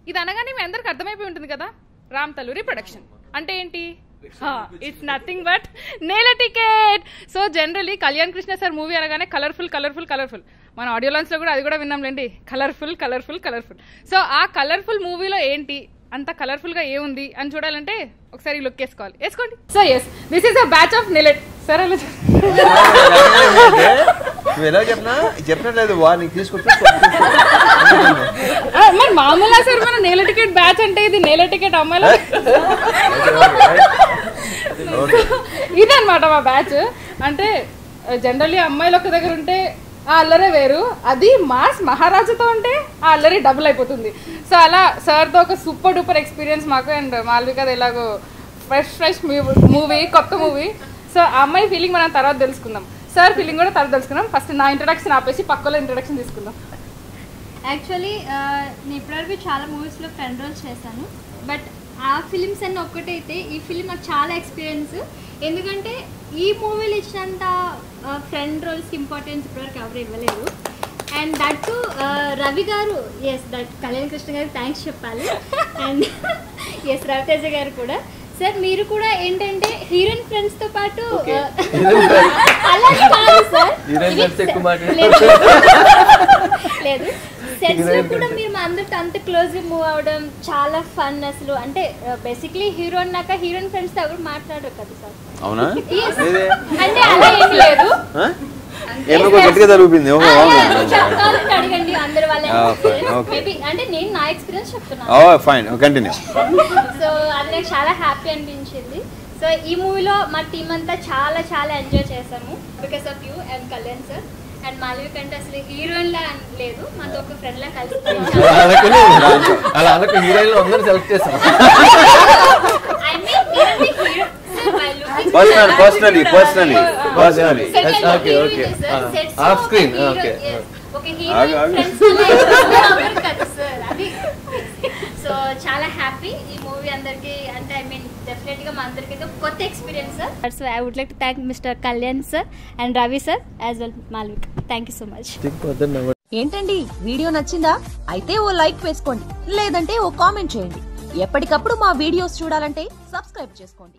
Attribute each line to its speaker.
Speaker 1: ఇది అనగానే మీ అందరికి అర్థమైపోయి ఉంటుంది కదా, రామ్ తలూరి ప్రొడక్షన్ అంటే ఏంటి? ఇట్స్ నథింగ్ బట్ నేల ticket. So generally Kalyan Krishna sir movie అనగానే కలర్ఫుల్ కలర్ఫుల్ కలర్ఫుల్, మన ఆడియో లాంచ్ లో కూడా అది కూడా విన్నాంలేండి, కలర్ఫుల్ కలర్ఫుల్ కలర్ఫుల్. సో ఆ కలర్ఫుల్ మూవీలో ఏంటి అంత కలర్ఫుల్ గా ఏముంది అని చూడాలంటే ఒకసారి లుక్ వేసుకోండి. So yes, this is a batch of నిలెట్ సార్. అలా
Speaker 2: చెప్పలేదు వాడిని తీసుకుంటే
Speaker 1: మరి మామూలుగా సార్ మన నేల టికెట్ బ్యాచ్ అంటే ఇది నేల టికెట్ అమ్మాయిల ఇదనమాట మా బ్యాచ్. అంటే జనరల్లీ అమ్మాయిలు ఒక దగ్గర ఉంటే ఆ అల్లరే వేరు, అది మాస్ మహారాజుతో ఉంటే ఆ అల్లరి డబుల్ అయిపోతుంది. సో అలా సార్తో ఒక సూపర్ డూపర్ ఎక్స్పీరియన్స్ మాకు. అండ్ మాల్వికది ఎలాగో ఫ్రెష్ మూవీ, కొత్త మూవీ. సో ఆ అమ్మాయి ఫీలింగ్ మనం తర్వాత తెలుసుకుందాం, సార్ ఫీలింగ్ కూడా తర్వాత తెలుసుకుందాం. ఫస్ట్ నా ఇంట్రడక్షన్ ఆపేసి పక్కలో ఇంట్రడక్షన్ తీసుకుందాం.
Speaker 3: యాక్చువల్లీ నేను ఇప్పటివరకు చాలా మూవీస్లో ఫ్రెండ్ రోల్స్ చేశాను, బట్ ఆ ఫిలిమ్స్ అన్నీ ఒక్కటైతే ఈ ఫిలిం నాకు చాలా ఎక్స్పీరియన్స్. ఎందుకంటే ఈ మూవీలు ఇచ్చినంత ఫ్రెండ్ రోల్స్కి ఇంపార్టెన్స్ ఇప్పటివరకు ఎవరు ఇవ్వలేదు. అండ్ దట్ టు రవి గారు, ఎస్ దట్ కళ్యాణ్ కృష్ణ గారికి థ్యాంక్స్ చెప్పాలి. అండ్ ఎస్ రవితేజ గారు కూడా. సార్ మీరు కూడా ఏంటంటే హీరోయిన్ ఫ్రెండ్స్ తో పాటు అలా కాదు సార్, లేదు సెట్స్ లో కూడా మీరు మా అందరితో అంత క్లోజ్ గా మూవ్ అవడం చాలా ఫన్. అసలు అంటే బేసిక్లీ హీరో అన్నాక హీరోయిన్ ఫ్రెండ్స్ తో ఎవరు మాట్లాడరు కదా సార్.
Speaker 2: అవునా?
Speaker 3: అంటే అలా ఏం లేదు, అడగండి అందరు వాళ్ళ అంటే నేను నా ఎక్స్పీరియన్స్ చెప్తున్నాను. సో అది నాకు చాలా హ్యాపీ అనిపించింది. సో ఈ మూవీలో మా టీం అంతా చాలా చాలా ఎంజాయ్ చేసాము because of you and Kalyan sir. And Malvi కంటే అసలు హీరోయిన్ లా లేదు, మాతో ఒక ఫ్రెండ్ లా కలిసి సో చాలా హ్యాపీ ఈ మూవీ అందరికి. అంటే ఐ మీన్ డెఫినెట్ గా మా అందరికి కొత్త experience sir. So I would like to thank mister Kalyan sir and Ravi sir as well Malvika. Thank you so much.
Speaker 4: ఏంటండి వీడియో నచ్చిందా? అయితే ఓ లైక్ వేసుకోండి, లేదంటే ఓ కామెంట్ చేయండి. ఎప్పటికప్పుడు మా వీడియోస్ చూడాలంటే సబ్స్క్రైబ్ చేసుకోండి.